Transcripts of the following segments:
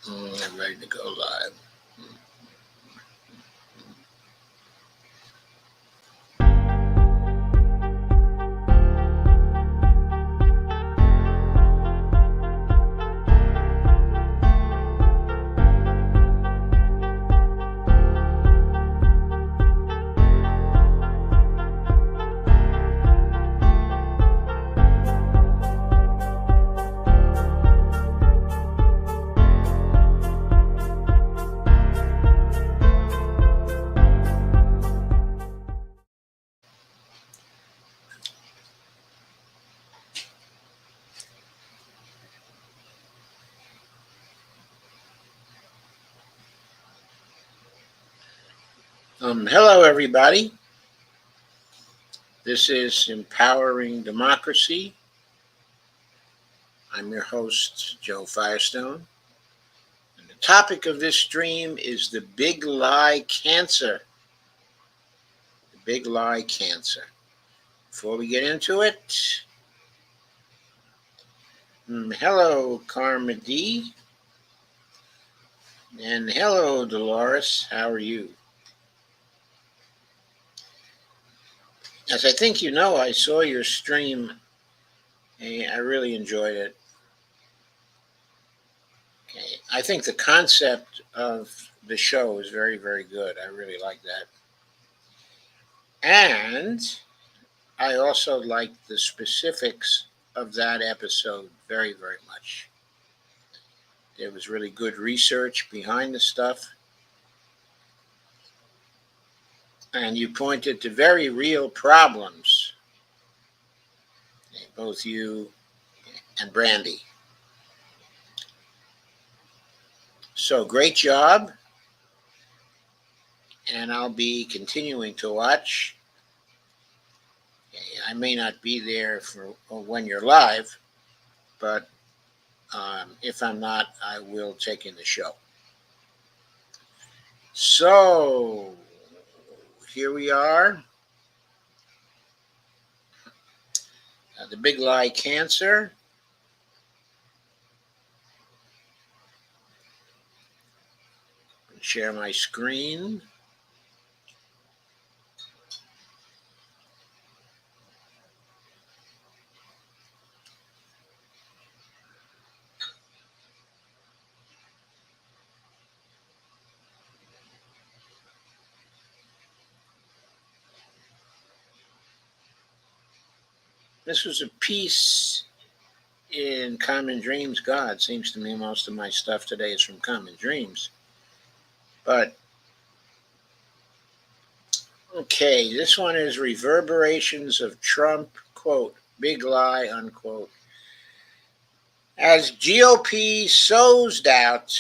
I'm ready to go live. Hello, everybody. This is Empowering Democracy. I'm your host, Joe Firestone. And the topic of this stream is the big lie cancer. The big lie cancer. Before we get into it, hello, Karma D. And hello, Dolores. How are you? As I think you know, I saw your stream. I really enjoyed it. Okay. I think the concept of the show is very, very good. I really like that. And I also like the specifics of that episode very, very much. There was really good research behind the stuff. And you pointed to very real problems, both you and Brandy. So great job. And I'll be continuing to watch. I may not be there for when you're live, but if I'm not, I will take in the show. So here we are. The big lie cancer. Share my screen. This was a piece in Common Dreams God. Seems to me most of my stuff today is from Common Dreams. But, okay, this one is Reverberations of Trump, quote, big lie, unquote. As GOP sows doubt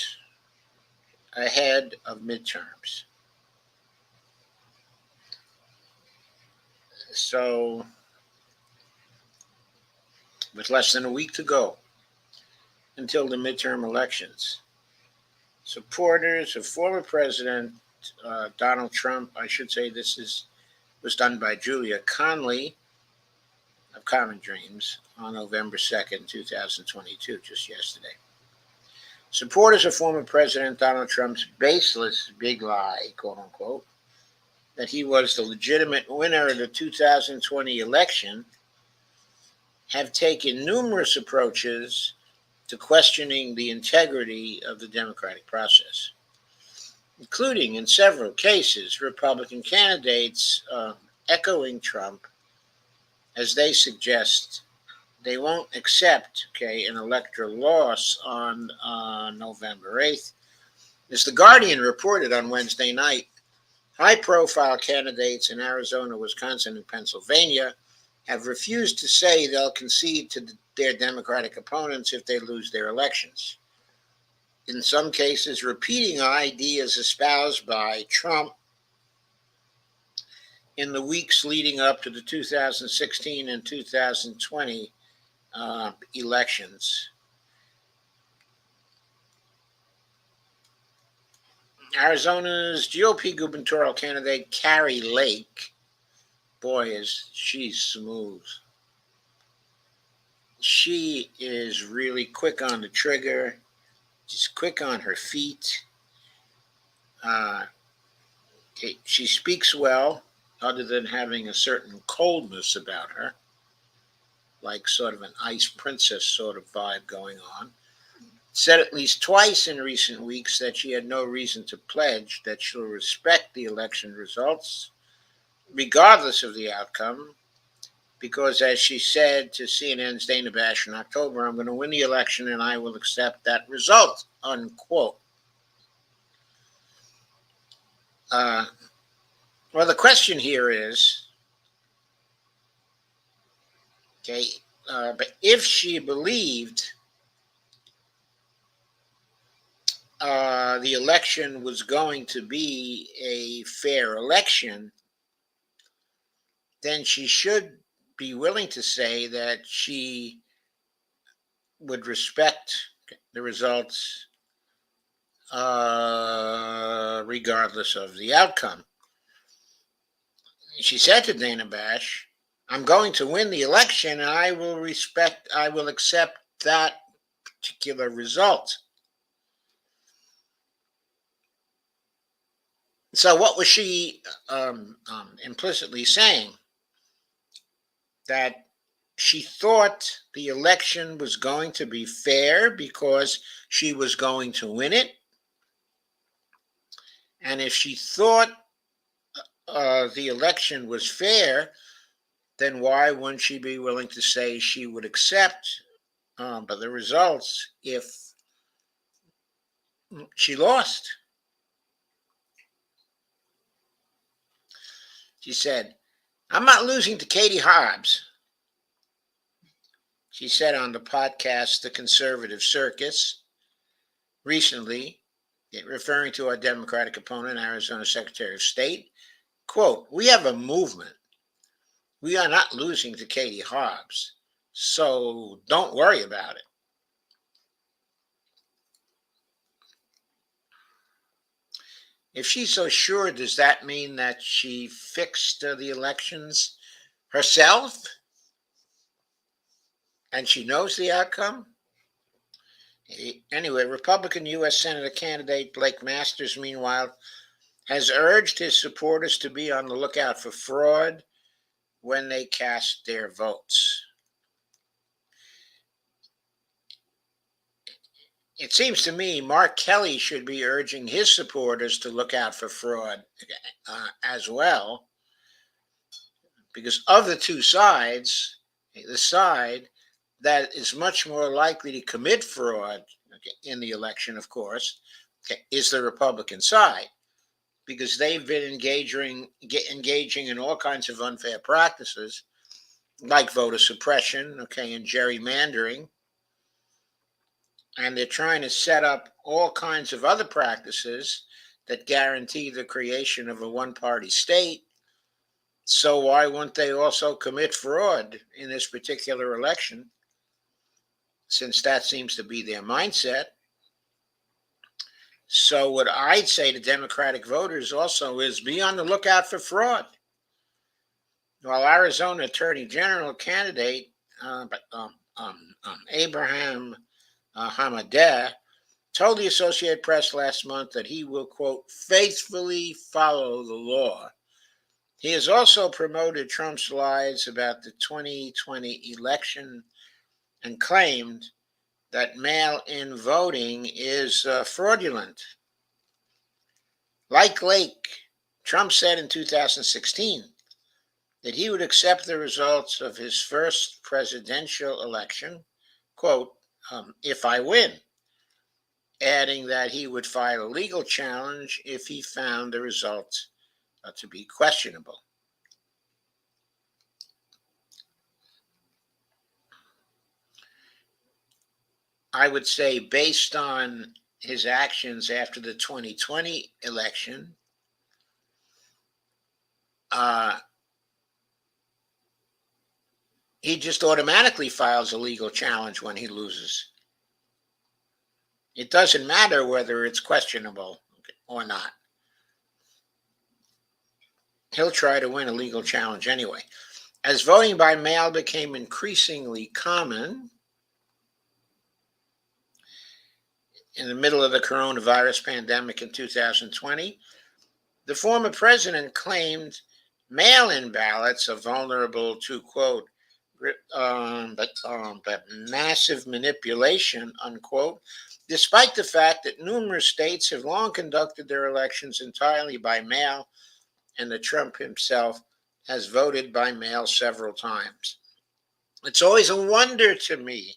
ahead of midterms. So, with less than a week to go until the midterm elections, supporters of former President Donald Trump, I should say was done by Julia Conley of Common Dreams on November 2nd, 2022, just yesterday. Supporters of former President Donald Trump's baseless big lie, quote unquote, that he was the legitimate winner of the 2020 election have taken numerous approaches to questioning the integrity of the democratic process, including, in several cases, Republican candidates echoing Trump as they suggest they won't accept, an electoral loss on November 8th. As The Guardian reported on Wednesday night, high-profile candidates in Arizona, Wisconsin, and Pennsylvania have refused to say they'll concede to their Democratic opponents if they lose their elections. In some cases, repeating ideas espoused by Trump in the weeks leading up to the 2016 and 2020 elections. Arizona's GOP gubernatorial candidate, Kari Lake, boy, is she's smooth. She is really quick on the trigger. She's quick on her feet. Uh, she speaks well, other than having a certain coldness about her, like sort of an ice princess sort of vibe going on. Said at least twice in recent weeks that she had no reason to pledge that she'll respect the election results, regardless of the outcome, because as she said to CNN's Dana Bash in October, I'm going to win the election and I will accept that result, unquote. Well, the question here is, okay, but if she believed the election was going to be a fair election, then she should be willing to say that she would respect the results regardless of the outcome. She said to Dana Bash, I'm going to win the election and I will accept that particular result. So what was she implicitly saying? That she thought the election was going to be fair because she was going to win it. And if she thought the election was fair, then why wouldn't she be willing to say she would accept but the results if she lost? She said, I'm not losing to Katie Hobbs. She said on the podcast, The Conservative Circus, recently, referring to our Democratic opponent, Arizona Secretary of State, quote, we have a movement. We are not losing to Katie Hobbs, so don't worry about it. If she's so sure, does that mean that she fixed the elections herself and she knows the outcome? Anyway, Republican U.S. Senator candidate Blake Masters, meanwhile, has urged his supporters to be on the lookout for fraud when they cast their votes. It seems to me Mark Kelly should be urging his supporters to look out for fraud as well, because of the two sides, the side that is much more likely to commit fraud in the election, of course, is the Republican side, because they've been engaging in all kinds of unfair practices, like voter suppression, and gerrymandering, and they're trying to set up all kinds of other practices that guarantee the creation of a one-party state. So why wouldn't they also commit fraud in this particular election, since that seems to be their mindset? So what I'd say to Democratic voters also is be on the lookout for fraud. While Arizona Attorney General candidate Abraham Hamadeh told the Associated Press last month that he will, quote, faithfully follow the law. He has also promoted Trump's lies about the 2020 election and claimed that mail-in voting is fraudulent. Like Lake, Trump said in 2016 that he would accept the results of his first presidential election, quote, if I win, adding that he would file a legal challenge if he found the results to be questionable. I would say, based on his actions after the 2020 election, he just automatically files a legal challenge when he loses. It doesn't matter whether it's questionable or not. He'll try to win a legal challenge anyway. As voting by mail became increasingly common, in the middle of the coronavirus pandemic in 2020, the former president claimed mail-in ballots are vulnerable to, quote, but massive manipulation, unquote, despite the fact that numerous states have long conducted their elections entirely by mail, and that Trump himself has voted by mail several times. It's always a wonder to me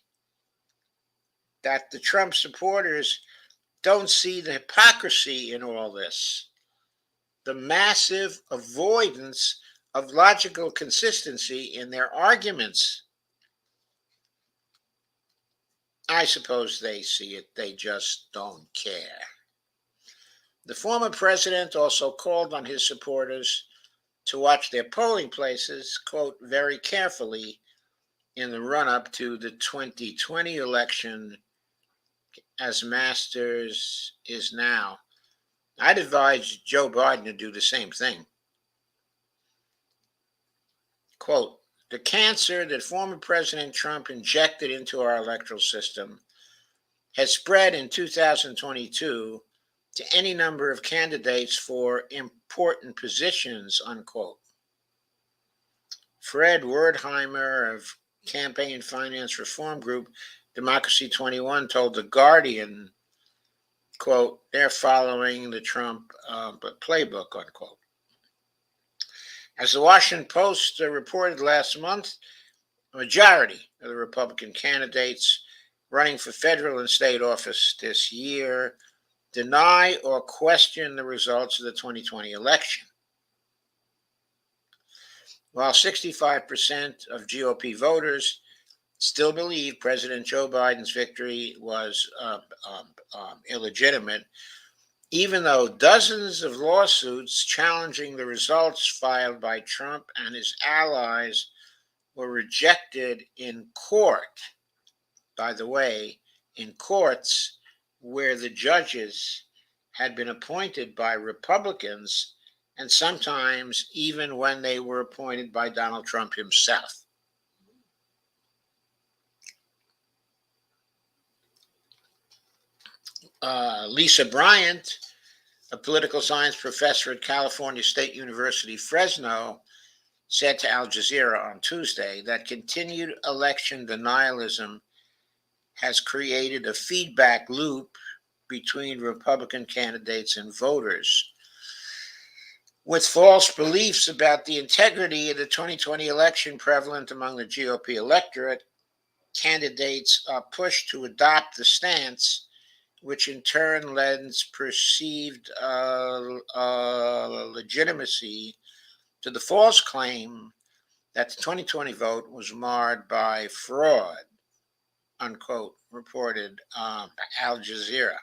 that the Trump supporters don't see the hypocrisy in all this, the massive avoidance of logical consistency in their arguments. I suppose they see it, they just don't care. The former president also called on his supporters to watch their polling places, quote, very carefully in the run up to the 2020 election, as Masters is now. I'd advise Joe Biden to do the same thing. Quote, the cancer that former President Trump injected into our electoral system has spread in 2022 to any number of candidates for important positions, unquote. Fred Wertheimer of campaign finance reform group Democracy 21 told The Guardian, quote, they're following the Trump playbook, unquote. As the Washington Post reported last month, a majority of the Republican candidates running for federal and state office this year deny or question the results of the 2020 election. While 65% of GOP voters still believe President Joe Biden's victory was illegitimate, even though dozens of lawsuits challenging the results filed by Trump and his allies were rejected in court. By the way, in courts where the judges had been appointed by Republicans, and sometimes even when they were appointed by Donald Trump himself. Lisa Bryant, a political science professor at California State University, Fresno, said to Al Jazeera on Tuesday that continued election denialism has created a feedback loop between Republican candidates and voters. With false beliefs about the integrity of the 2020 election prevalent among the GOP electorate, candidates are pushed to adopt the stance, which in turn lends perceived legitimacy to the false claim that the 2020 vote was marred by fraud, unquote, reported Al Jazeera.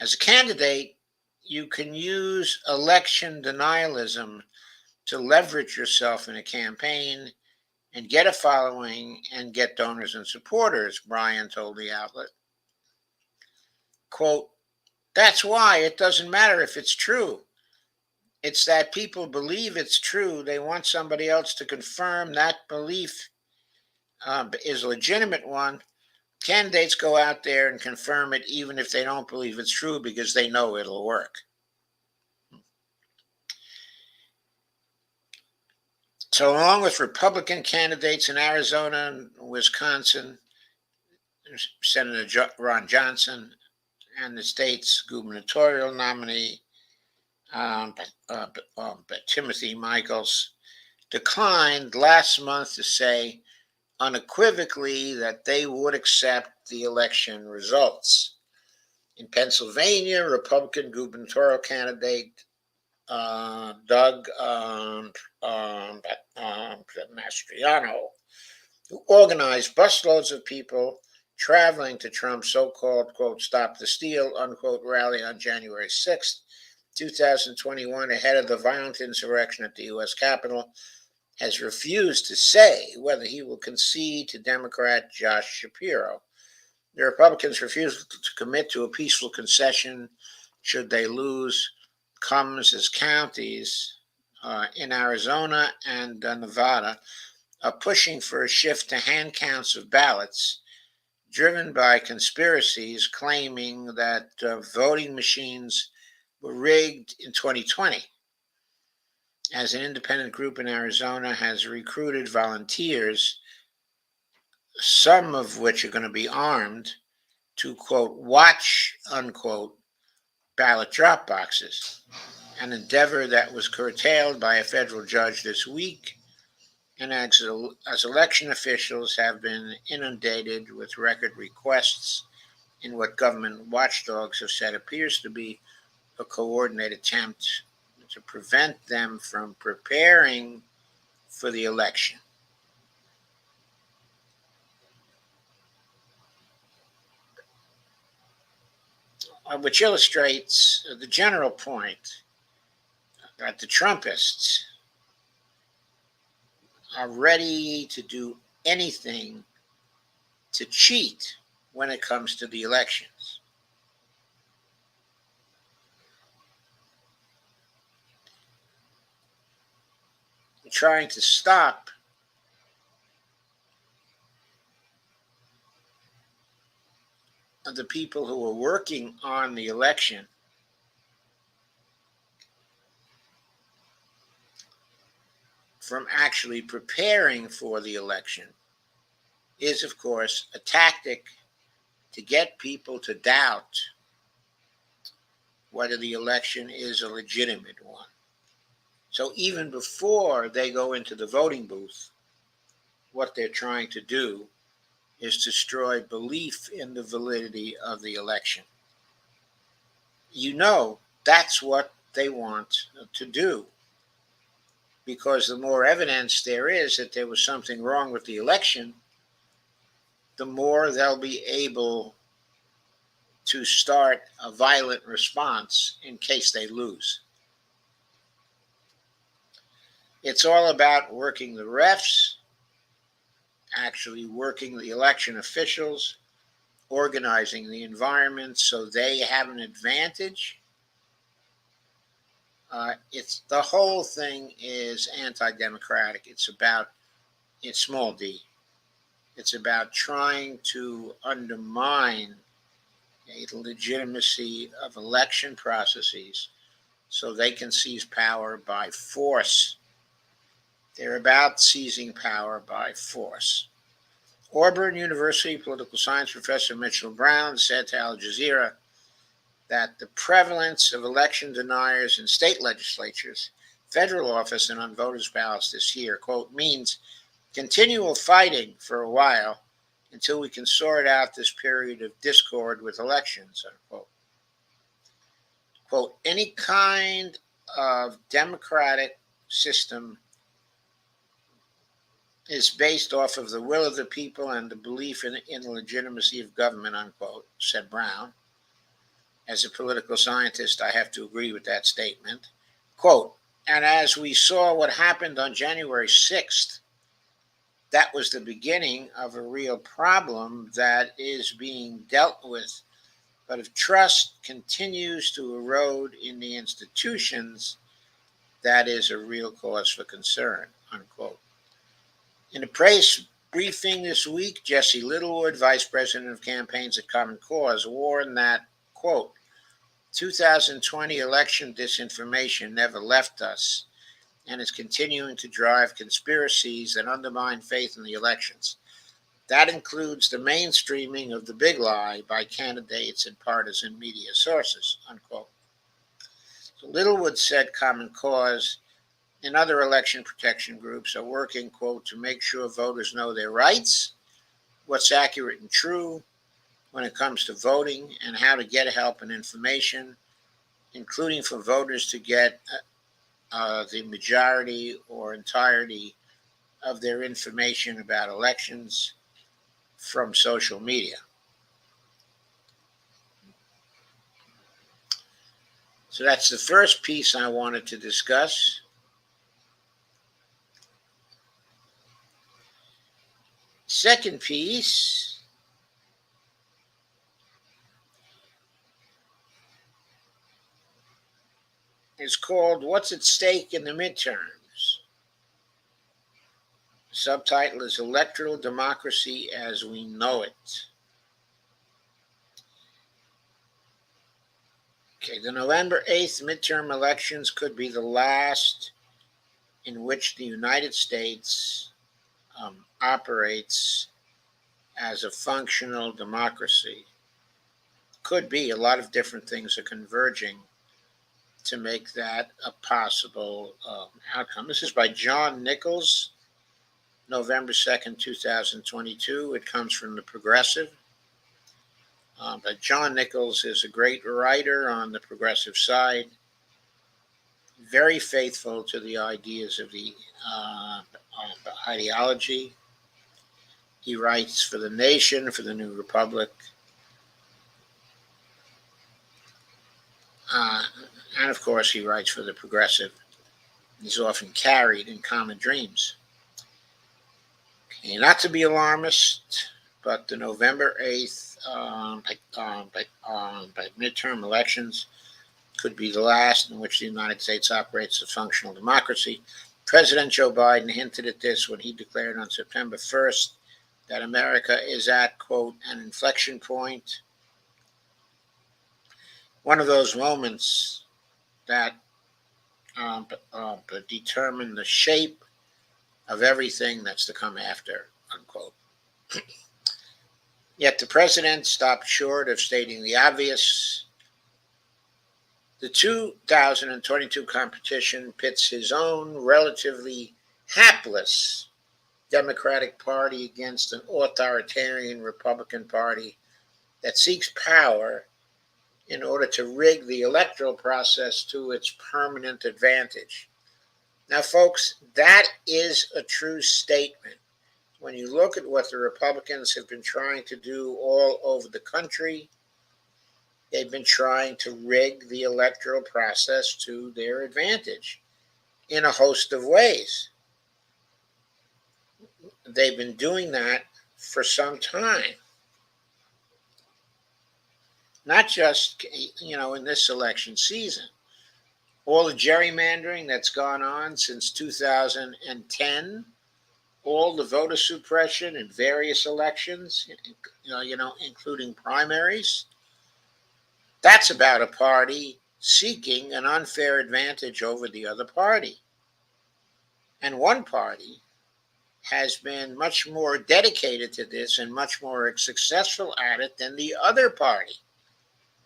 As a candidate, you can use election denialism to leverage yourself in a campaign and get a following and get donors and supporters, Bryan told the outlet. Quote, that's why it doesn't matter if it's true. It's that people believe it's true. They want somebody else to confirm that belief is a legitimate one. Candidates go out there and confirm it even if they don't believe it's true because they know it'll work. So along with Republican candidates in Arizona and Wisconsin, Senator Ron Johnson and the state's gubernatorial nominee, Timothy Michaels, declined last month to say unequivocally that they would accept the election results. In Pennsylvania, Republican gubernatorial candidate Doug Mastriano, who organized busloads of people traveling to Trump's so-called, quote, stop the steal, unquote, rally on January 6th, 2021, ahead of the violent insurrection at the U.S. Capitol, has refused to say whether he will concede to Democrat Josh Shapiro. The Republicans' refusal to commit to a peaceful concession should they lose comes as counties in Arizona and Nevada are pushing for a shift to hand counts of ballots, driven by conspiracies claiming that voting machines were rigged in 2020. As an independent group in Arizona has recruited volunteers, some of which are going to be armed, to, quote, watch, unquote, ballot drop boxes, an endeavor that was curtailed by a federal judge this week, and as election officials have been inundated with record requests in what government watchdogs have said appears to be a coordinated attempt to prevent them from preparing for the election. Which illustrates the general point that the Trumpists are ready to do anything to cheat when it comes to the elections. Trying to stop the people who are working on the election from actually preparing for the election is, of course, a tactic to get people to doubt whether the election is a legitimate one. So even before they go into the voting booth, what they're trying to do is to destroy belief in the validity of the election. You know, that's what they want to do, because the more evidence there is that there was something wrong with the election, the more they'll be able to start a violent response in case they lose. It's all about working the refs, actually working the election officials, organizing the environment so they have an advantage. It's the whole thing is anti-democratic. It's small d. It's about trying to undermine the legitimacy of election processes so they can seize power by force. They're about seizing power by force. Auburn University political science professor Mitchell Brown said to Al Jazeera that the prevalence of election deniers in state legislatures, federal office, and on voters' ballots this year, quote, means continual fighting for a while until we can sort out this period of discord with elections, unquote. Quote, any kind of democratic system is based off of the will of the people and the belief in the legitimacy of government, unquote, said Brown. As a political scientist, I have to agree with that statement. Quote, and as we saw what happened on January 6th, that was the beginning of a real problem that is being dealt with. But if trust continues to erode in the institutions, that is a real cause for concern, unquote. In a press briefing this week, Jesse Littlewood, vice president of campaigns at Common Cause, warned that, quote, 2020 election disinformation never left us and is continuing to drive conspiracies that undermine faith in the elections. That includes the mainstreaming of the big lie by candidates and partisan media sources, unquote. So Littlewood said Common Cause and other election protection groups are working, quote, to make sure voters know their rights, what's accurate and true when it comes to voting, and how to get help and information, including for voters to get the majority or entirety of their information about elections from social media. So that's the first piece I wanted to discuss. Second piece is called What's at Stake in the Midterms? The subtitle is Electoral Democracy as We Know It. Okay, the November 8th midterm elections could be the last in which the United States operates as a functional democracy. Could be a lot of different things are converging to make that a possible outcome. This is by John Nichols, November 2nd, 2022. It comes from The Progressive. But John Nichols is a great writer on the progressive side, very faithful to the ideas of the ideology. He writes for The Nation, for the New Republic, and of course he writes for The Progressive. He's often carried in Common Dreams. Okay, not to be alarmist, but the November 8th midterm elections could be the last in which the United States operates as a functional democracy. President Joe Biden hinted at this when he declared on September 1st that America is at, quote, an inflection point. One of those moments that determine the shape of everything that's to come after, unquote. Yet the president stopped short of stating the obvious. The 2022 competition pits his own relatively hapless Democratic Party against an authoritarian Republican Party that seeks power in order to rig the electoral process to its permanent advantage. Now, folks, that is a true statement. When you look at what the Republicans have been trying to do all over the country, they've been trying to rig the electoral process to their advantage in a host of ways. They've been doing that for some time. Not just, in this election season. All the gerrymandering that's gone on since 2010, all the voter suppression in various elections, including primaries, that's about a party seeking an unfair advantage over the other party. And one party has been much more dedicated to this and much more successful at it than the other party.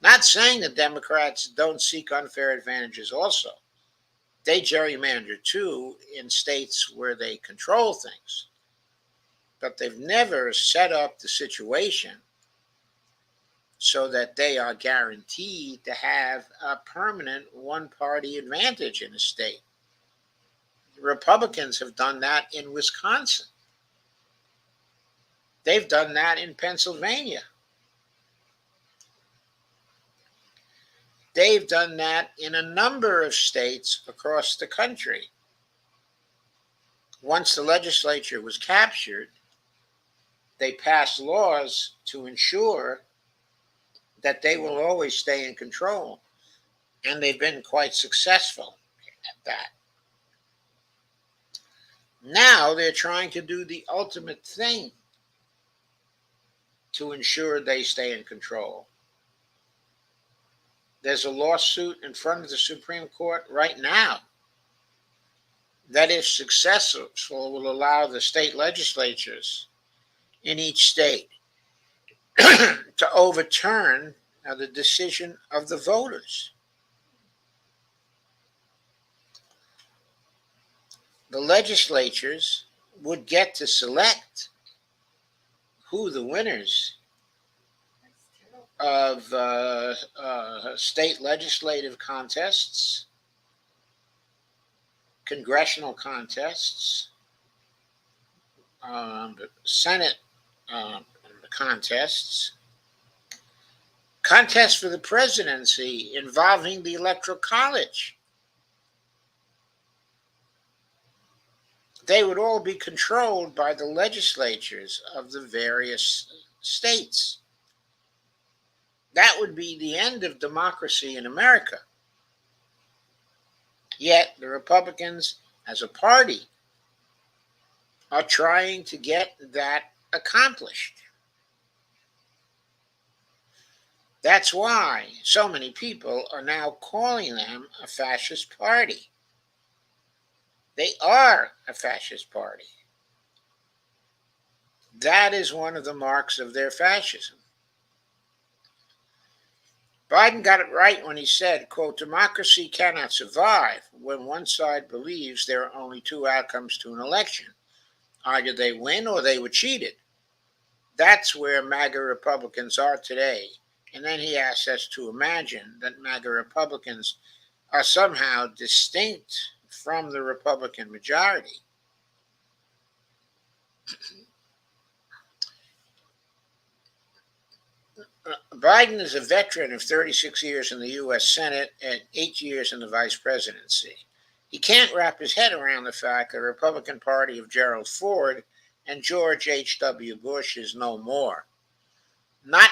Not saying that Democrats don't seek unfair advantages also. They gerrymander too in states where they control things. But they've never set up the situation so that they are guaranteed to have a permanent one-party advantage in a state. The Republicans have done that in Wisconsin. They've done that in Pennsylvania. They've done that in a number of states across the country. Once the legislature was captured, they passed laws to ensure that they will always stay in control. And they've been quite successful at that. Now they're trying to do the ultimate thing to ensure they stay in control. There's a lawsuit in front of the Supreme Court right now that, if successful, will allow the state legislatures in each state to overturn the decision of the voters. The legislatures would get to select who the winners of state legislative contests, congressional contests, Senate contests for the presidency involving the Electoral College. They would all be controlled by the legislatures of the various states. That would be the end of democracy in America. Yet the Republicans, as a party, are trying to get that accomplished. That's why so many people are now calling them a fascist party. They are a fascist party. That is one of the marks of their fascism. Biden got it right when he said, quote, democracy cannot survive when one side believes there are only two outcomes to an election. Either they win or they were cheated. That's where MAGA Republicans are today. And then he asks us to imagine that MAGA Republicans are somehow distinct from the Republican majority. Biden is a veteran of 36 years in the U.S. Senate and 8 years in the vice presidency. He can't wrap his head around the fact the Republican Party of Gerald Ford and George H.W. Bush is no more. Not,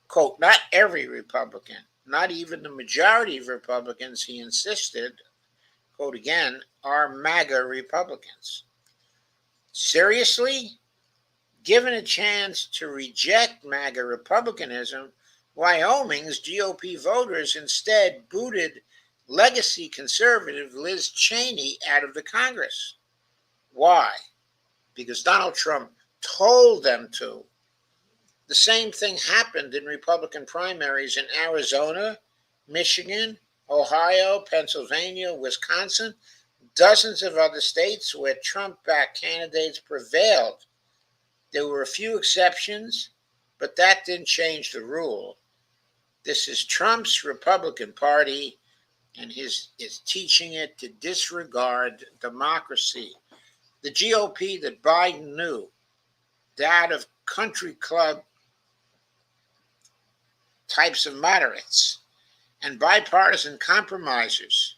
quote, not every Republican, not even the majority of Republicans, he insisted, quote again, are MAGA Republicans. Seriously? Given a chance to reject MAGA Republicanism, Wyoming's GOP voters instead booted legacy conservative Liz Cheney out of the Congress. Why? Because Donald Trump told them to. The same thing happened in Republican primaries in Arizona, Michigan, Ohio, Pennsylvania, Wisconsin, dozens of other states where Trump-backed candidates prevailed. There were a few exceptions, but that didn't change the rule. This is Trump's Republican Party, and is teaching it to disregard democracy. The GOP that Biden knew, that of country club types of moderates and bipartisan compromisers,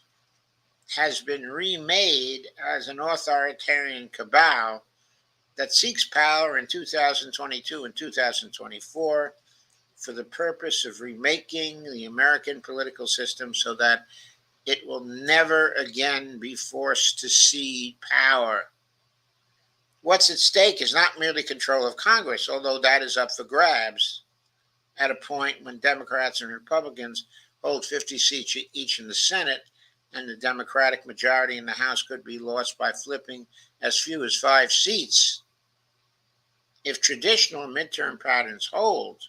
has been remade as an authoritarian cabal that seeks power in 2022 and 2024 for the purpose of remaking the American political system so that it will never again be forced to cede power. What's at stake is not merely control of Congress, although that is up for grabs at a point when Democrats and Republicans hold 50 seats each in the Senate, and the Democratic majority in the House could be lost by flipping as few as 5 seats. If traditional midterm patterns hold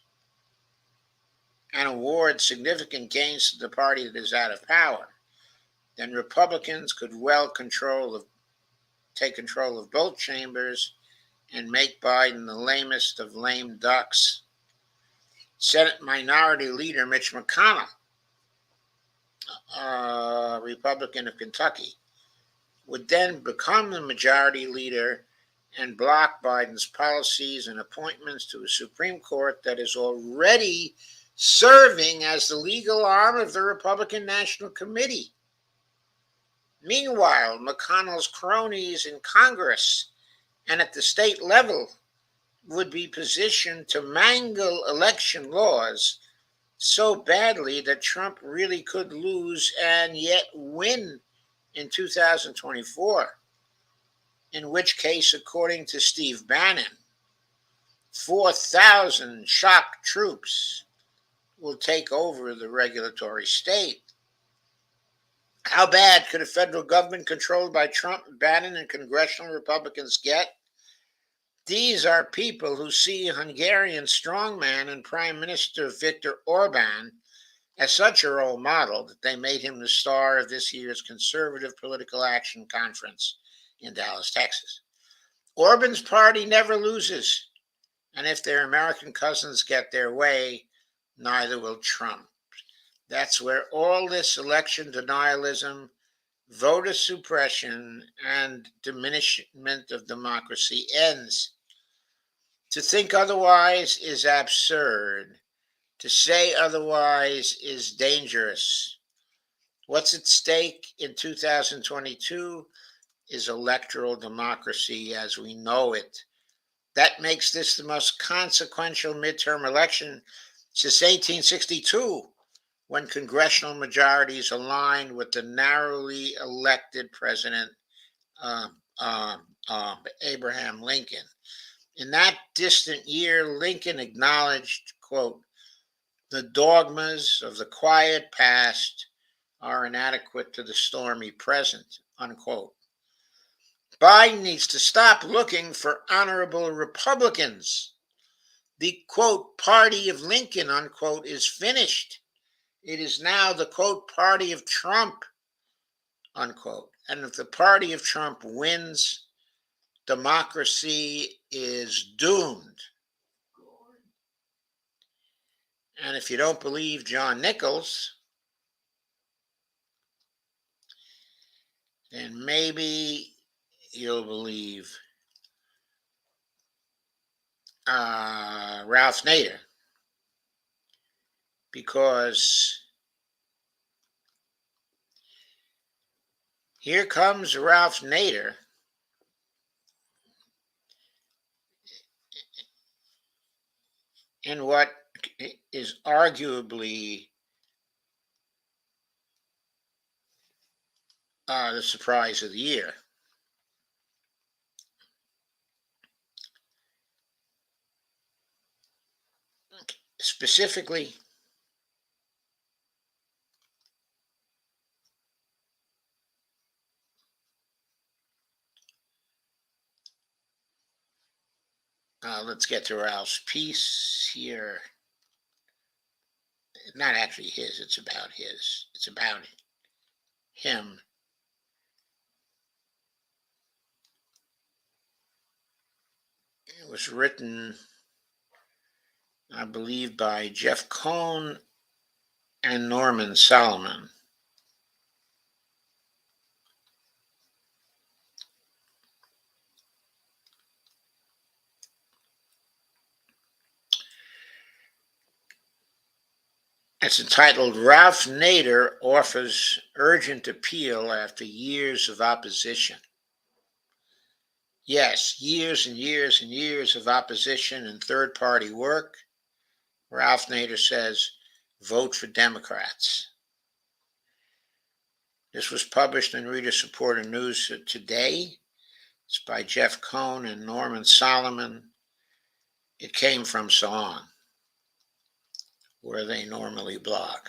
and award significant gains to the party that is out of power, then Republicans could well take control of both chambers and make Biden the lamest of lame ducks. Senate Minority Leader Mitch McConnell, Republican of Kentucky, would then become the majority leader and block Biden's policies and appointments to a Supreme Court that is already serving as the legal arm of the Republican National Committee. Meanwhile, McConnell's cronies in Congress and at the state level would be positioned to mangle election laws so badly that Trump really could lose and yet win in 2024. In which case, according to Steve Bannon, 4,000 shock troops will take over the regulatory state. How bad could a federal government controlled by Trump, Bannon, and congressional Republicans get? These are people who see Hungarian strongman and Prime Minister Viktor Orban as such a role model that they made him the star of this year's Conservative Political Action Conference in Dallas, Texas. Orban's party never loses, and if their American cousins get their way, neither will Trump. That's where all this election denialism, voter suppression, and diminishment of democracy ends. To think otherwise is absurd. To say otherwise is dangerous. What's at stake in 2022 is electoral democracy as we know it. That makes this the most consequential midterm election since 1862, when congressional majorities aligned with the narrowly elected President Abraham Lincoln. In that distant year, Lincoln acknowledged, quote, The dogmas of the quiet past are inadequate to the stormy present, unquote. Biden needs to stop looking for honorable Republicans. The, quote, party of Lincoln, unquote, is finished. It is now the, quote, party of Trump, unquote. And if the party of Trump wins, democracy is doomed. And if you don't believe John Nichols, then maybe you'll believe Ralph Nader, because here comes Ralph Nader in what is arguably the surprise of the year. Specifically, let's get to Ralph's piece here. Not actually his, it's about his. It's about him. It was written, I believe, by Jeff Cohn and Norman Solomon. It's entitled, Ralph Nader Offers Urgent Appeal After Years of Opposition. Yes, years and years and years of opposition and third-party work. Ralph Nader says, vote for Democrats. This was published in Reader Supporter News today. It's by Jeff Cohn and Norman Solomon. It came from Salon, where they normally blog.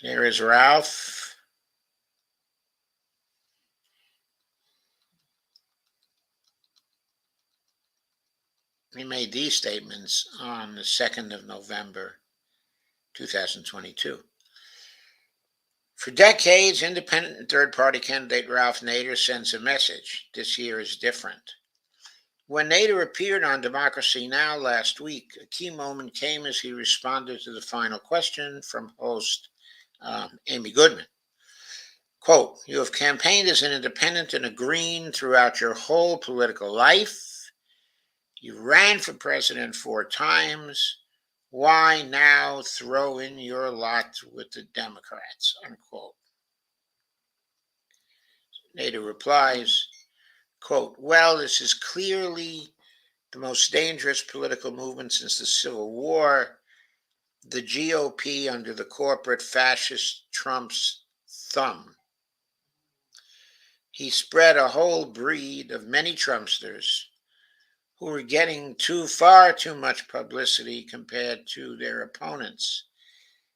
There is Ralph. He made these statements on the 2nd of November, 2022. For decades, independent and third-party candidate Ralph Nader sends a message. This year is different. When Nader appeared on Democracy Now! Last week, a key moment came as he responded to the final question from host Amy Goodman. Quote, you have campaigned as an independent and a green throughout your whole political life. You ran for president 4 times. Why now throw in your lot with the Democrats, unquote. Nader replies, quote, well, this is clearly the most dangerous political movement since the Civil War. The GOP under the corporate fascist Trump's thumb. He spread a whole breed of many Trumpsters who were getting far too much publicity compared to their opponents.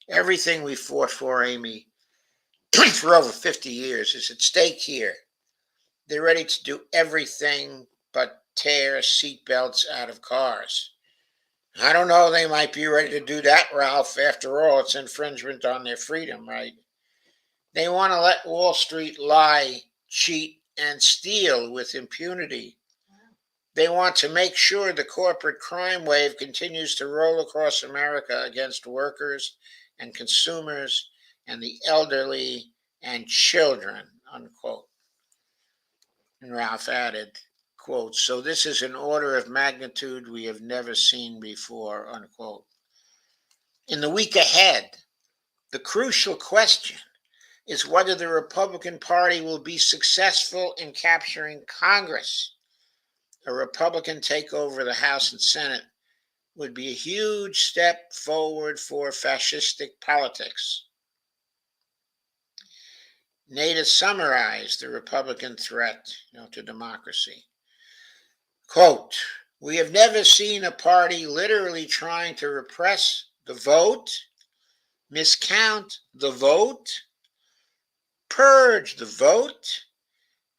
Everything we fought for, Amy, for over 50 years is at stake here. They're ready to do everything but tear seatbelts out of cars. I don't know, they might be ready to do that, Ralph. After all, it's infringement on their freedom, right? They want to let Wall Street lie, cheat, and steal with impunity. They want to make sure the corporate crime wave continues to roll across America against workers and consumers and the elderly and children, unquote. And Ralph added, quote, so this is an order of magnitude we have never seen before, unquote. In the week ahead, the crucial question is whether the Republican Party will be successful in capturing Congress. A Republican takeover of the House and Senate would be a huge step forward for fascistic politics. Nader summarized the Republican threat to democracy. Quote, we have never seen a party literally trying to repress the vote, miscount the vote, purge the vote,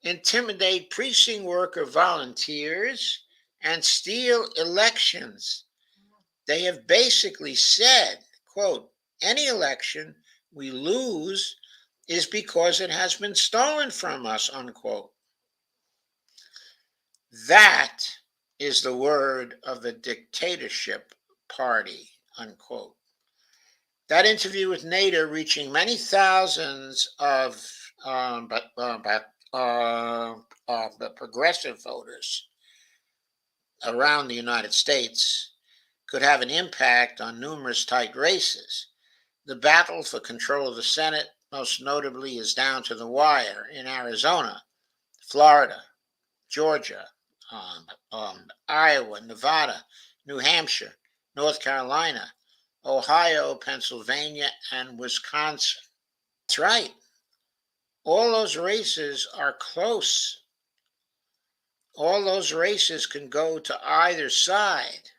intimidate precinct worker volunteers, and steal elections. They have basically said, quote, any election we lose is because it has been stolen from us, unquote. That is the word of the dictatorship party, unquote. That interview with Nader, reaching many thousands of the progressive voters around the United States, could have an impact on numerous tight races. The battle for control of the Senate, most notably, is down to the wire in Arizona, Florida, Georgia, Iowa, Nevada, New Hampshire, North Carolina, Ohio, Pennsylvania, and Wisconsin. That's right. All those races are close. All those races can go to either side.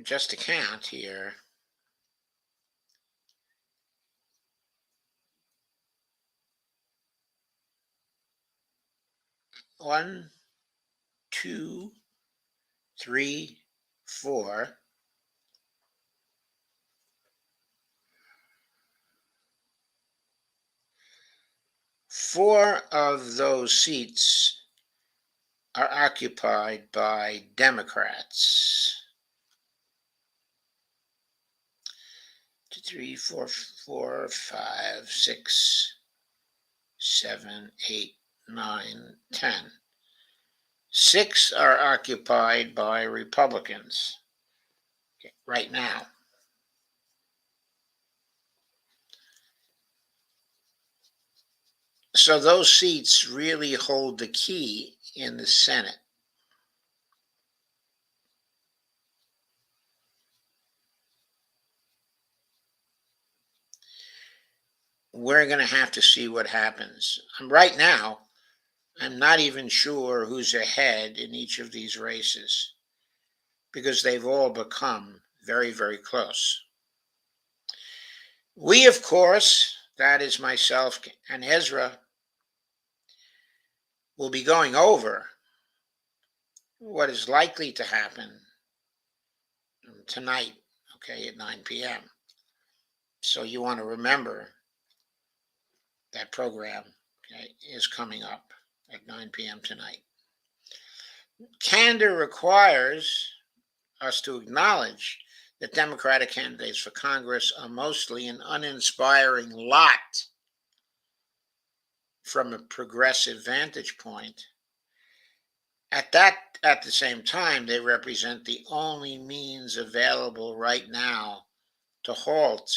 Just to count here. One, two, three, four. Four of those seats are occupied by Democrats. 2, 3, 4, 4, 5, 6, 7, 8, 9, 10. 6 are occupied by Republicans right now. So those seats really hold the key in the Senate. We're going to have to see what happens. Right now, I'm not even sure who's ahead in each of these races because they've all become very, very close. We, of course, that is myself and Ezra, will be going over what is likely to happen tonight, okay, at 9 p.m. So you want to remember that program, okay, is coming up at 9 p.m. tonight. Candor requires us to acknowledge that Democratic candidates for Congress are mostly an uninspiring lot from a progressive vantage point. At the same time, they represent the only means available right now to halt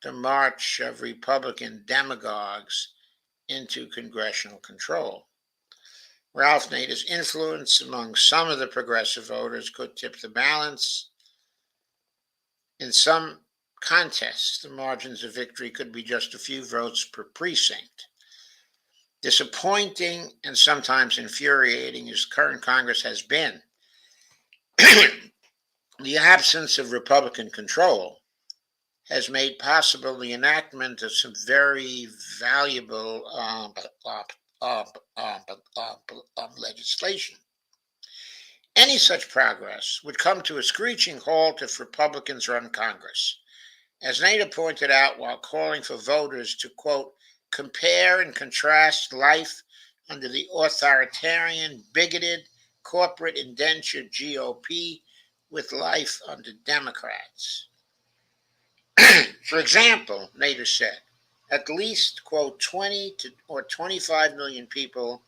the march of Republican demagogues into congressional control. Ralph Nader's influence among some of the progressive voters could tip the balance. In some contests, the margins of victory could be just a few votes per precinct. Disappointing and sometimes infuriating as current Congress has been, the absence of Republican control has made possible the enactment of some very valuable legislation. Any such progress would come to a screeching halt if Republicans run Congress. As Nader pointed out while calling for voters to, quote, compare and contrast life under the authoritarian, bigoted, corporate indentured GOP with life under Democrats. For example, Nader said, at least, quote, 20 or 25 million people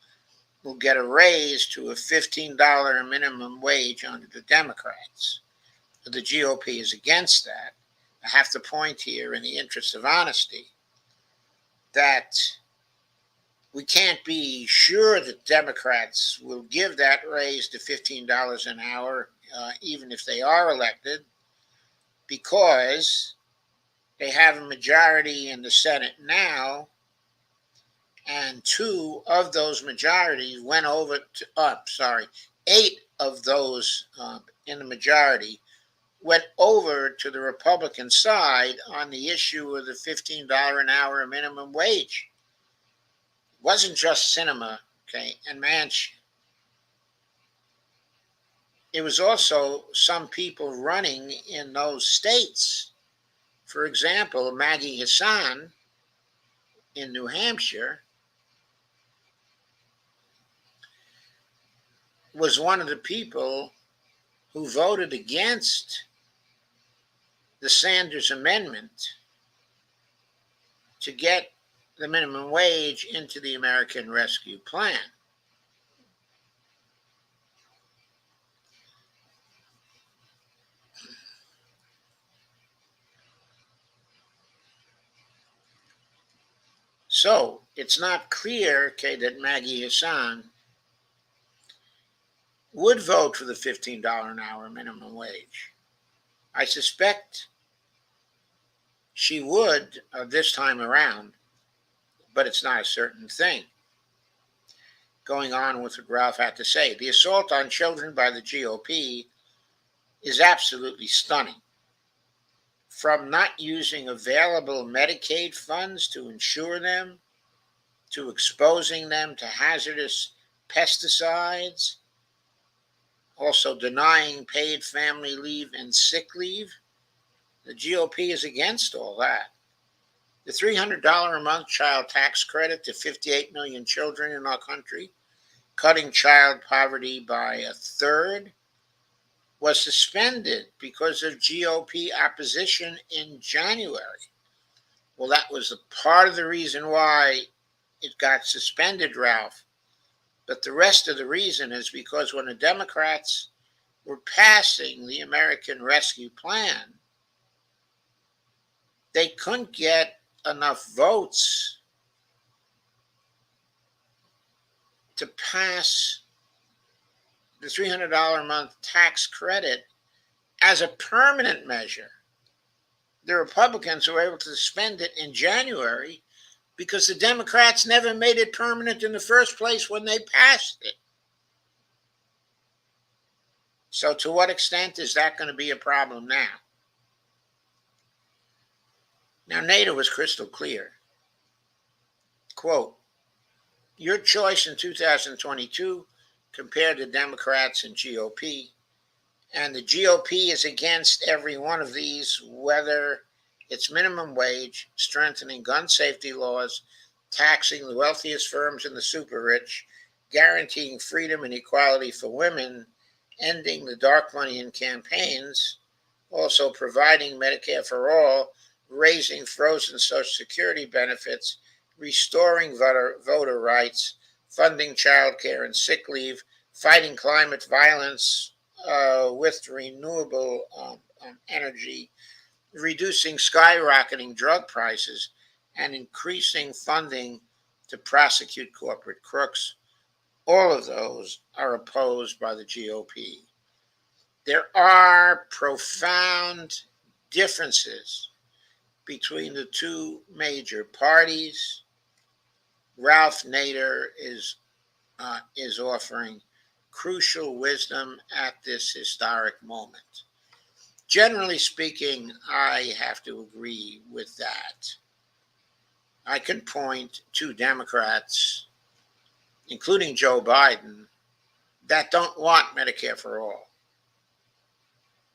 will get a raise to a $15 minimum wage under the Democrats. The GOP is against that. I have to point here, in the interest of honesty, that we can't be sure that Democrats will give that raise to $15 an hour, even if they are elected, because they have a majority in the Senate now and two of those majorities went over to, eight of those in the majority went over to the Republican side on the issue of the $15 an hour minimum wage. It wasn't just Sinema, and Manchin. It was also some people running in those states. For example, Maggie Hassan in New Hampshire was one of the people who voted against the Sanders Amendment to get the minimum wage into the American Rescue Plan. So it's not clear, that Maggie Hassan would vote for the $15 an hour minimum wage. I suspect she would this time around, but it's not a certain thing. Going on with what Ralph had to say, the assault on children by the GOP is absolutely stunning. From not using available Medicaid funds to insure them, to exposing them to hazardous pesticides, also denying paid family leave and sick leave. The GOP is against all that. The $300 a month child tax credit to 58 million children in our country, cutting child poverty by a third, was suspended because of GOP opposition in January. Well, that was a part of the reason why it got suspended, Ralph. But the rest of the reason is because when the Democrats were passing the American Rescue Plan, they couldn't get enough votes to pass the $300 a month tax credit as a permanent measure. The Republicans were able to suspend it in January because the Democrats never made it permanent in the first place when they passed it. So to what extent is that going to be a problem now? Now, Nader was crystal clear. Quote, your choice in 2022 compared to Democrats and GOP, and the GOP is against every one of these, whether it's minimum wage, strengthening gun safety laws, taxing the wealthiest firms and the super rich, guaranteeing freedom and equality for women, ending the dark money in campaigns, also providing Medicare for all, raising frozen Social Security benefits, restoring voter rights, funding child care and sick leave, fighting climate violence with renewable energy, reducing skyrocketing drug prices, and increasing funding to prosecute corporate crooks. All of those are opposed by the GOP. There are profound differences between the two major parties. Ralph Nader is offering crucial wisdom at this historic moment. Generally speaking, I have to agree with that. I can point to Democrats, including Joe Biden, that don't want Medicare for all.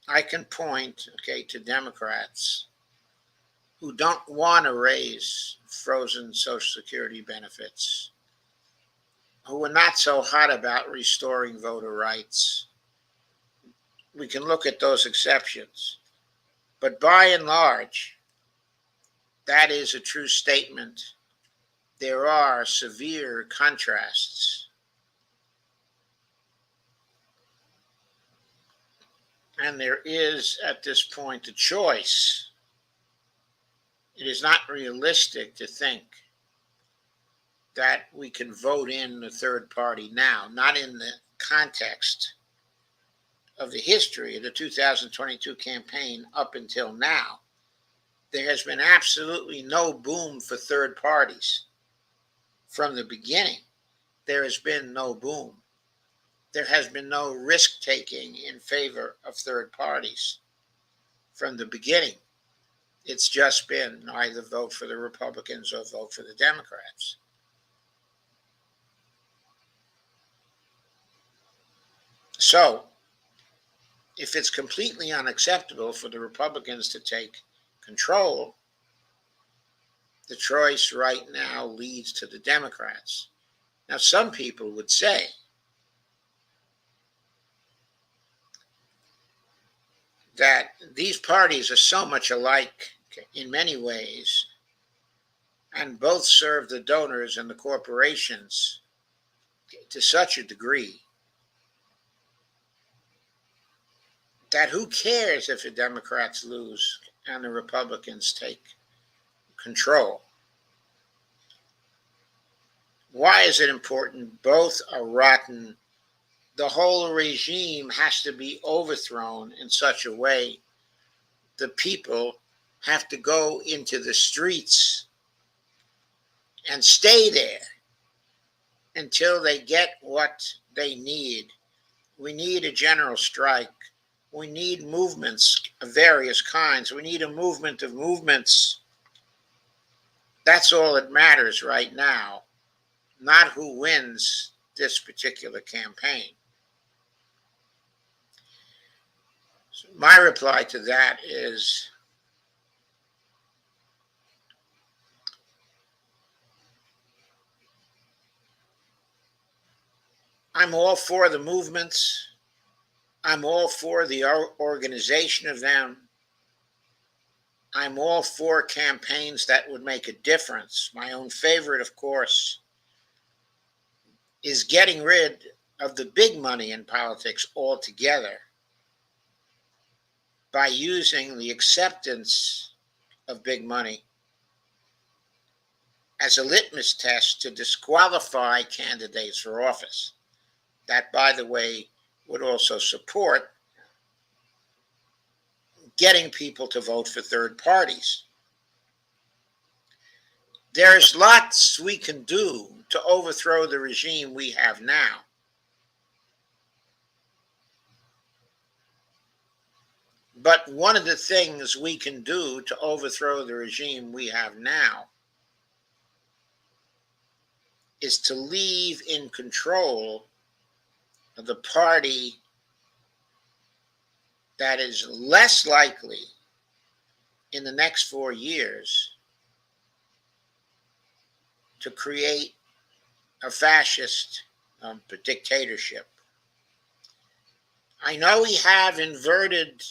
I can point, to Democrats who don't want to raise frozen Social Security benefits, who are not so hot about restoring voter rights. We can look at those exceptions. But by and large, that is a true statement. There are severe contrasts. And there is, at this point, a choice. It is not realistic to think that we can vote in the third party now, not in the context of the history of the 2022 campaign up until now. There has been absolutely no boom for third parties. from the beginning, there has been no boom. There has been no risk taking in favor of third parties from the beginning. It's just been either vote for the Republicans or vote for the Democrats. So, if it's completely unacceptable for the Republicans to take control, the choice right now leads to the Democrats. Now, some people would say that these parties are so much alike in many ways, and both serve the donors and the corporations to such a degree that who cares if the Democrats lose and the Republicans take control? Why is it important? Both are rotten. The whole regime has to be overthrown in such a way the people have to go into the streets and stay there until they get what they need. We need a general strike. We need movements of various kinds. We need a movement of movements. That's all that matters right now, not who wins this particular campaign. So my reply to that is I'm all for the movements. I'm all for the organization of them. I'm all for campaigns that would make a difference. My own favorite, of course, is getting rid of the big money in politics altogether by using the acceptance of big money as a litmus test to disqualify candidates for office. That, by the way, would also support getting people to vote for third parties. There's lots we can do to overthrow the regime we have now. But one of the things we can do to overthrow the regime we have now is to leave in control of the party that is less likely in the next 4 years to create a fascist dictatorship. I know we have inverted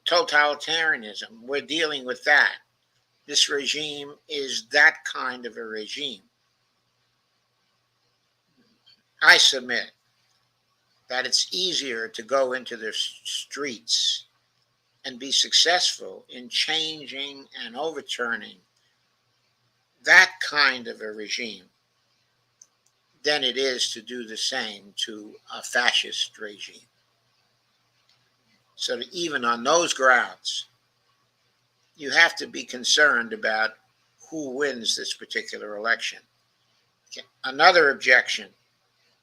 totalitarianism. We're dealing with that. This regime is that kind of a regime. I submit that it's easier to go into the streets and be successful in changing and overturning that kind of a regime than it is to do the same to a fascist regime. So that even on those grounds, you have to be concerned about who wins this particular election. Okay. Another objection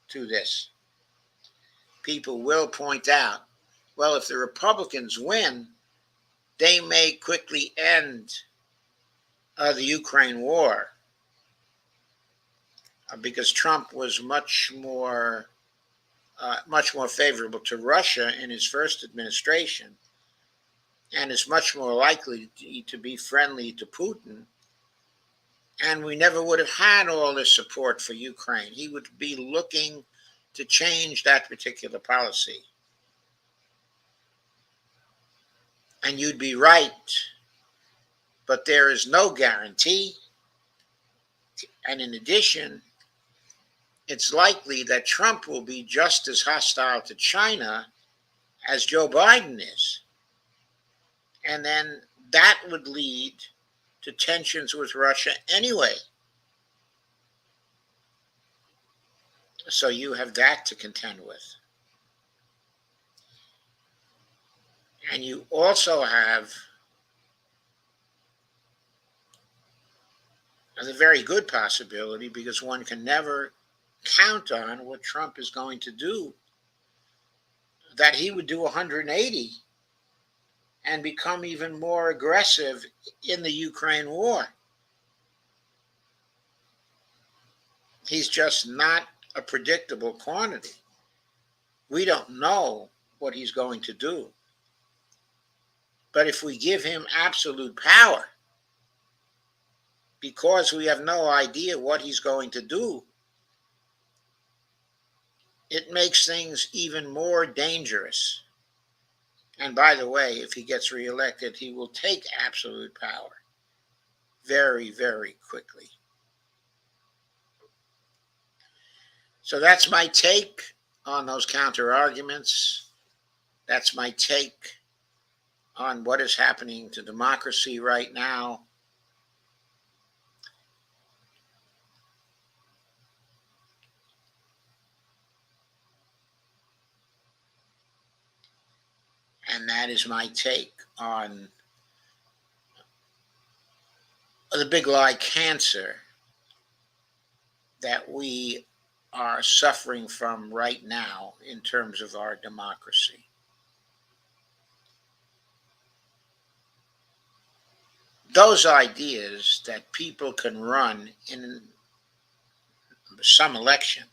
to this, people will point out, well, if the Republicans win, they may quickly end the Ukraine war because Trump was much more favorable to Russia in his first administration and is much more likely to be friendly to Putin. And we never would have had all this support for Ukraine. He would be looking to change that particular policy. And you'd be right, but there is no guarantee. And in addition, it's likely that Trump will be just as hostile to China as Joe Biden is. And then that would lead to tensions with Russia anyway. So you have that to contend with. And you also have a very good possibility because one can never count on what Trump is going to do, that he would do 180 and become even more aggressive in the Ukraine war. He's just not a predictable quantity. We don't know what he's going to do. But if we give him absolute power, because we have no idea what he's going to do, it makes things even more dangerous. And by the way, if he gets reelected, he will take absolute power very, very quickly. So that's my take on those counter arguments. That's my take on what is happening to democracy right now. And that is my take on the big lie cancer that we are suffering from right now in terms of our democracy. Those ideas that people can run in some election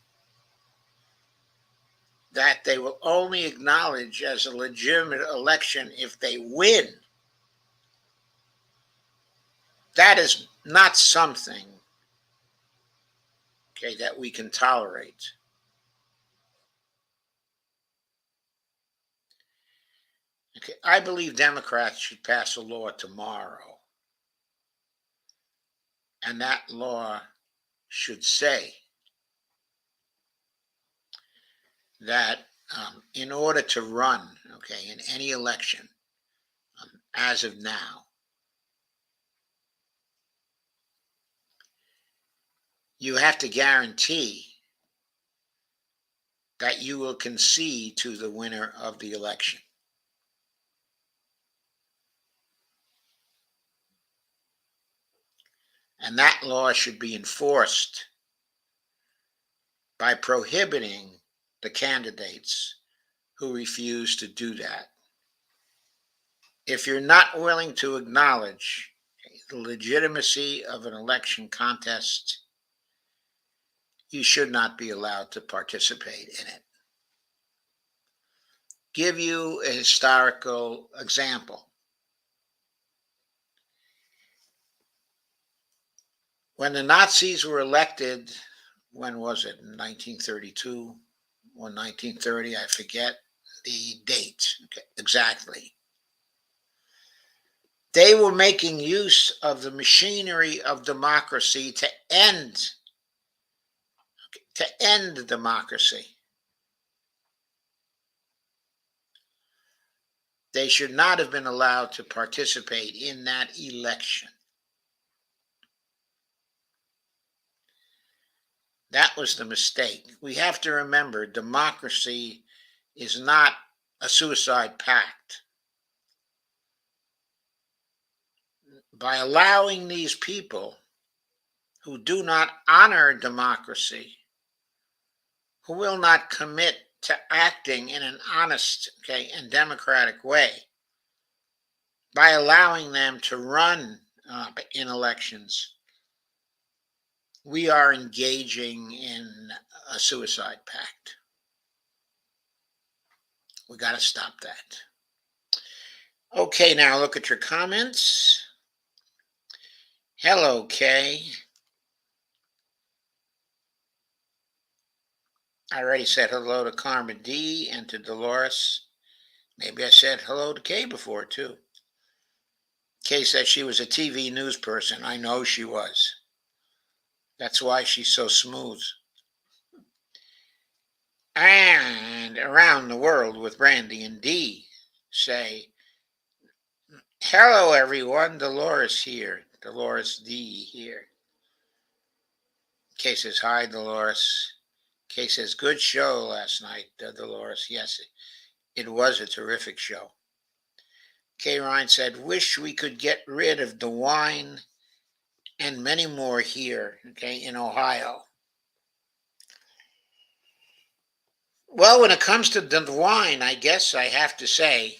that they will only acknowledge as a legitimate election if they win, that is not something, okay, that we can tolerate. Okay, I believe Democrats should pass a law tomorrow, and that law should say that in order to run, okay, in any election, as of now, you have to guarantee that you will concede to the winner of the election. And that law should be enforced by prohibiting the candidates who refuse to do that. If you're not willing to acknowledge the legitimacy of an election contest, you should not be allowed to participate in it. Give you a historical example. When the Nazis were elected, when was it, in 1932 or 1930, I forget the date exactly. They were making use of the machinery of democracy to end democracy. They should not have been allowed to participate in that election. That was the mistake. We have to remember democracy is not a suicide pact. By allowing these people who do not honor democracy, who will not commit to acting in an honest, okay, and democratic way, by allowing them to run in elections, we are engaging in a suicide pact. We got to stop that. Okay, now look at your comments. Hello, Kay. I already said hello to Karma D and to Dolores. Maybe I said hello to Kay before, too. Kay said she was a TV news person. I know she was. That's why she's so smooth. And around the world with Brandy and Dee say, hello, everyone. Dolores here. Dolores D here. Kay says, hi, Dolores. Kay says, good show last night, Dolores. Yes, it was a terrific show. Kay Ryan said, wish we could get rid of DeWine and many more here, okay, in Ohio. Well, when it comes to DeWine, I guess I have to say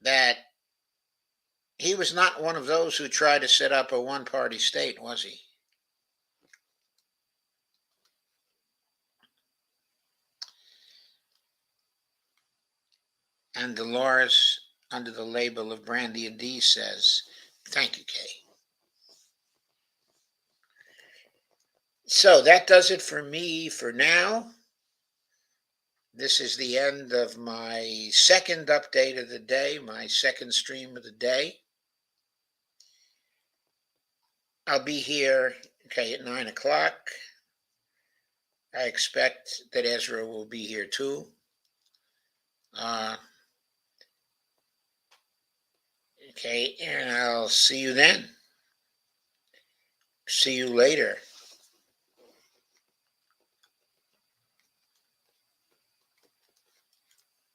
that he was not one of those who tried to set up a one party state, was he? And Dolores, under the label of Brandy and D, says, thank you, Kay. So that does it for me for now. This is the end of my second update of the day, my second stream of the day. I'll be here, okay, at 9 o'clock. I expect that Ezra will be here too. Okay, and I'll see you then. See you later.